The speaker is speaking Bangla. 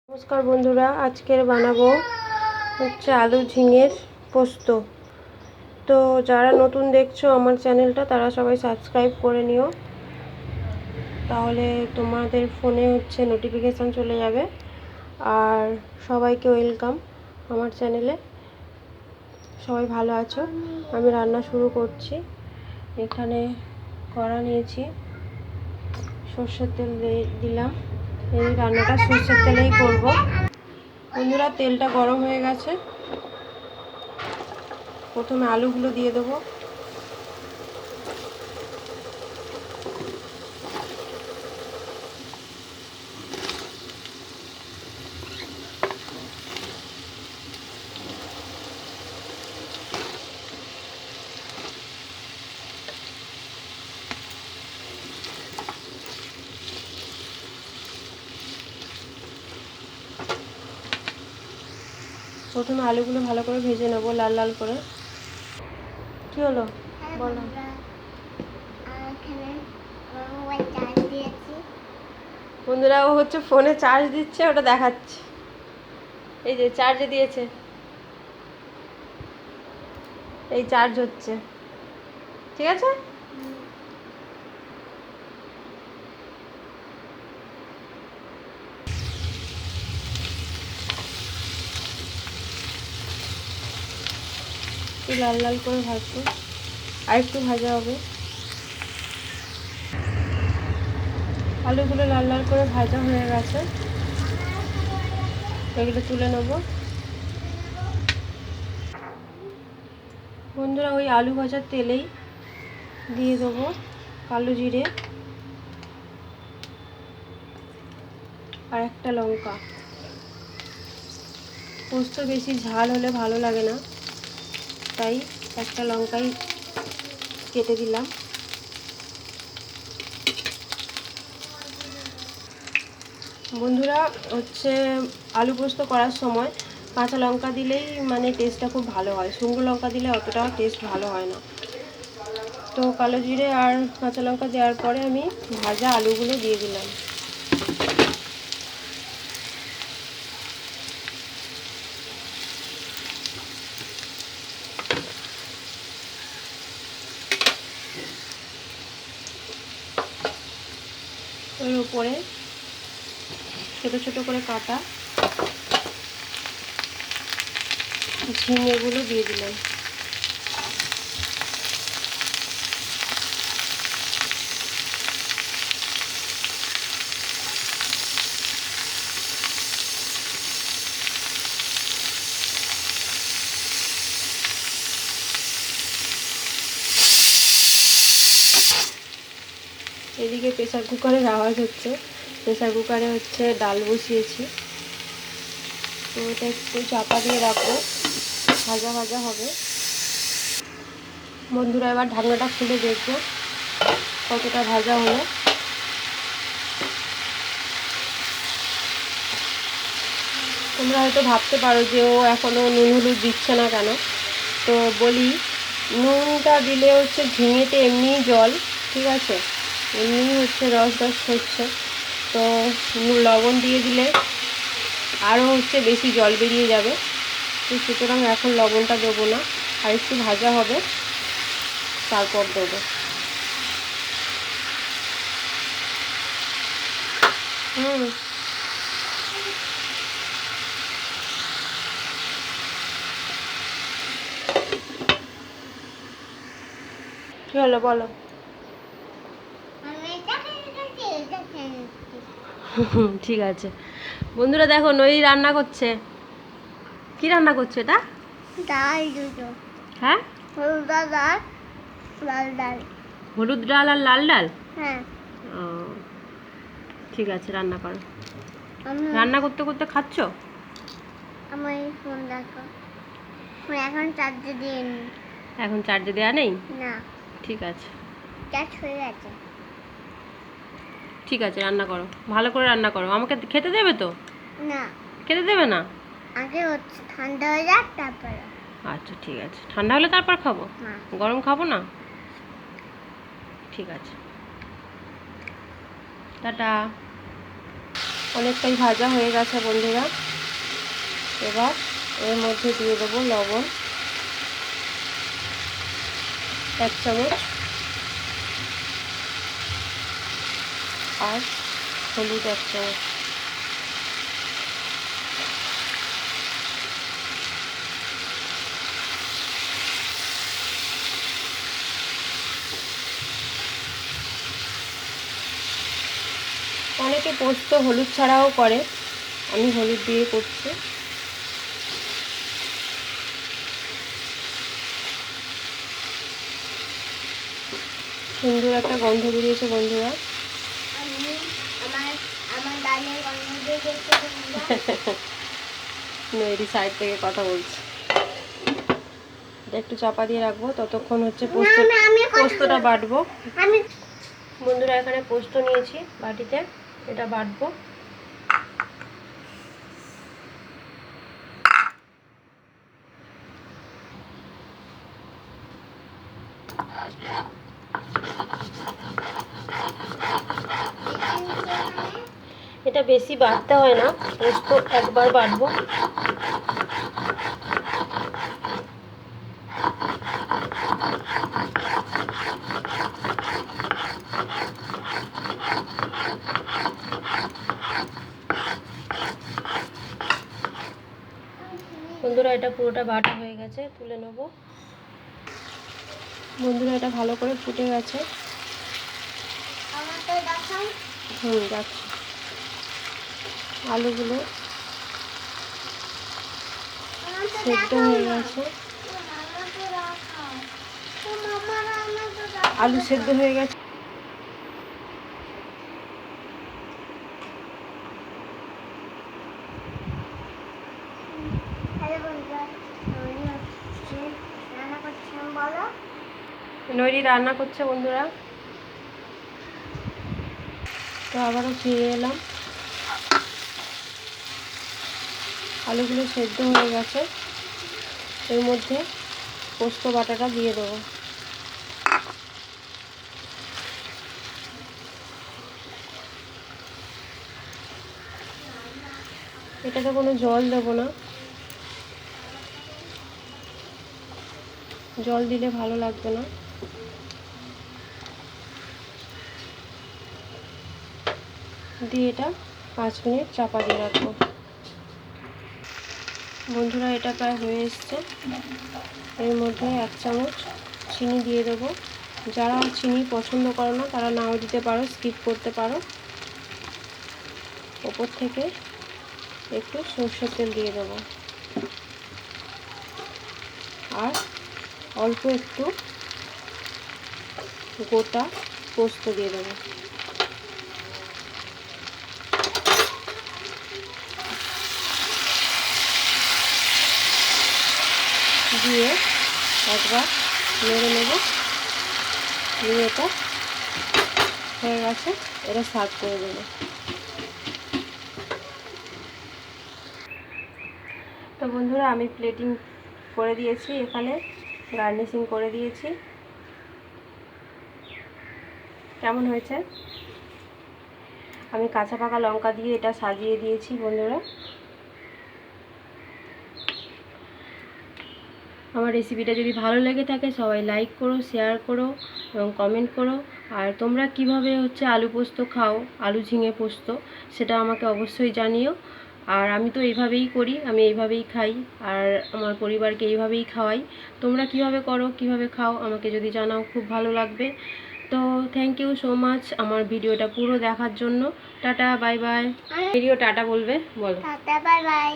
নমস্কার বন্ধুরা, আজকের বানাবো হচ্ছে আলু ঝিঙের পোস্ত। তো যারা নতুন দেখছো আমার চ্যানেলটা তারা সবাই সাবস্ক্রাইব করে নিও, তাহলে তোমাদের ফোনে হচ্ছে নোটিফিকেশান চলে যাবে। আর সবাইকে ওয়েলকাম আমার চ্যানেলে। সবাই ভালো আছো? আমি রান্না শুরু করছি। এখানে কড়া নিয়েছি, সর্ষের তেল দিলাম। এই রান্নাটা সর্ষের তেলেই করব। বন্ধুরা, তেলটা গরম হয়ে গেছে। প্রথমে আলুগুলো দিয়ে দেবো। প্রথমে আলুগুলো ভালো করে ভেজে নেবো, লাল লাল করে। কি হলো বলো? বন্ধুরা, ও হচ্ছে ফোনে চার্জ দিচ্ছে, ওটা দেখাচ্ছে। এই যে চার্জে দিয়েছে, এই চার্জ হচ্ছে। ঠিক আছে, একটু লাল লাল করে ভাজবো, আর একটু ভাজা হবে। আলুগুলো লাল লাল করে ভাজা হয়ে গেছে, এগুলো তুলে নেব। বন্ধুরা, ওই আলু ভাজার তেলেই দিয়ে দেবো কালো জিরে আর একটা লঙ্কা। পোস্ত বেশি ঝাল হলে ভালো লাগে না, তাই একটা লঙ্কাই কেটে দিলাম। বন্ধুরা, হচ্ছে আলু পোস্ত করার সময় কাঁচা লঙ্কা দিলেই মানে টেস্টটা খুব ভালো হয়, শুকনো লঙ্কা দিলে অতটা টেস্ট ভালো হয় না। তো কালো জিরে আর কাঁচা লঙ্কা দেওয়ার পরে আমি ভাজা আলুগুলো দিয়ে দিলাম। এর উপরে ছোটো ছোটো করে কাটা ঝিঙেগুলো দিয়ে দিলাম। এদিকে প্রেসার কুকারের আওয়াজ হচ্ছে। প্রেসার কুকারে হচ্ছে ডাল বসিয়েছি, তো এটা একটু চাপা দিয়ে রাখবো, ভাজা ভাজা হবে। বন্ধুরা, এবার ঢাকনাটা খুলে দেখবো কতটা ভাজা হলো। তোমরা হয়তো ভাবতে পারো যে ও এখনও নুন হলুদ দিচ্ছে না কেন। তো বলি, নুনটা দিলে হচ্ছে ঝিঙেতে এমনিই জল, ঠিক আছে, এমনিই হচ্ছে রস রস হচ্ছে। তো লবণ দিয়ে দিলে আরও হচ্ছে বেশি জল বেরিয়ে যাবে। তো সুতরাং এখন লবণটা দেবো না, আর একটু ভাজা হবে তারপর দেবো। কী হলো বলো? ঠিক আছে। বন্ধুরা দেখো, নই রান্না করছে। কি রান্না করছে এটা? ডাল দুটো। হ্যাঁ, হলুদ ডাল আর লাল ডাল। হলুদ ডাল আর লাল ডাল। হ্যাঁ, ও, ঠিক আছে, রান্না করো। আমি রান্না করতে করতে খাচ্ছ? আমার ফোন দেখো। ফোন এখন চার্জে দিয়ে নি। এখন চার্জে দেওয়া নেই? না, ঠিক আছে, চার্জ হয়ে গেছে। ঠিক আছে, রান্না করো, ভালো করে রান্না করো। আমাকে খেতে দেবে তো? না, খেতে দেবে না? আগে হচ্ছে ঠান্ডা হয়ে যাক তারপরে। আচ্ছা, ঠিক আছে, ঠান্ডা হলে তারপর খাবো, হ্যাঁ, গরম খাবো না। ঠিক আছে, টাটা। অনেকটাই ভাজা হয়ে গেছে বন্ধুরা। এবার এর মধ্যে দিয়ে দেবো লবণ 1 চামচ আর হলুদ 1 চামচ। অনেকে পোস্ত হলুদ ছাড়াও করে, আমি হলুদ দিয়ে করছি। সুন্দর একটা গন্ধ বেরিয়েছে বন্ধুরা। নৈরি সাইড থেকে কথা বলছে। এটা একটু চাপা দিয়ে রাখবো, ততক্ষণ হচ্ছে পোস্তটা বাটবো। বন্ধুরা এখানে পোস্ত নিয়েছি বাটিতে, এটা বাটবো। এটা বেশি বাটতে হয় না, পোস্ত একবার বাটবো। বন্ধুরা এটা পুরোটা বাটা হয়ে গেছে, তুলে নেব। বন্ধুরা এটা ভালো করে ফুটে গেছে। যাচ্ছি। আলুগুলো সেদ্ধ হয়ে গেছে, আলু সেদ্ধ হয়ে গেছে। নৈরি রান্না করছে বন্ধুরা। তো আবারও ফিরে এলাম। আলুগুলো সেদ্ধ হয়ে গেছে, এর মধ্যে পোস্ত বাটাটা দিয়ে দেবো। এটাতে কোনো জল দেবো না, জল দিলে ভালো লাগবে না। দিয়ে এটা 5 মিনিট চাপা দিয়ে রাখবো। বন্ধুরা এটা প্রায় হয়ে এসছে। এর মধ্যে 1 চামচ চিনি দিয়ে দেবো। যারা চিনি পছন্দ করো না তারা নাও দিতে পারো, স্কিপ করতে পারো। ওপর থেকে একটু সরষের তেল দিয়ে দেবো আর অল্প একটু গোটা পোস্ত দিয়ে দেবো। দিয়ে একবার নেড়ে নেব। নিয়ে এটা হয়ে গেছে, এটা সার্ভ করে দেবো। তো বন্ধুরা আমি প্লেটিং করে দিয়েছি, এখানে গার্নিশিং করে দিয়েছি। কেমন হয়েছে? আমি কাঁচা পাকা লঙ্কা দিয়ে এটা সাজিয়ে দিয়েছি বন্ধুরা। আমার রেসিপিটা যদি ভালো লেগে থাকে সবাই লাইক করো, শেয়ার করো এবং কমেন্ট করো। আর তোমরা কিভাবে হচ্ছে আলু পোস্ত খাও, আলু ঝিঙে পোস্ত, সেটা আমাকে অবশ্যই জানিও। আর আমি তো এইভাবেই করি, আমি এইভাবেই খাই আর আমার পরিবারকে এইভাবেই খাওয়াই। তোমরা কিভাবে করো, কিভাবে খাও আমাকে যদি জানাও খুব ভালো লাগবে। তো থ্যাংক ইউ সো মাচ আমার ভিডিওটা পুরো দেখার জন্য। Tata bye bye. Video tata বলবে, বলো। Tata bye bye.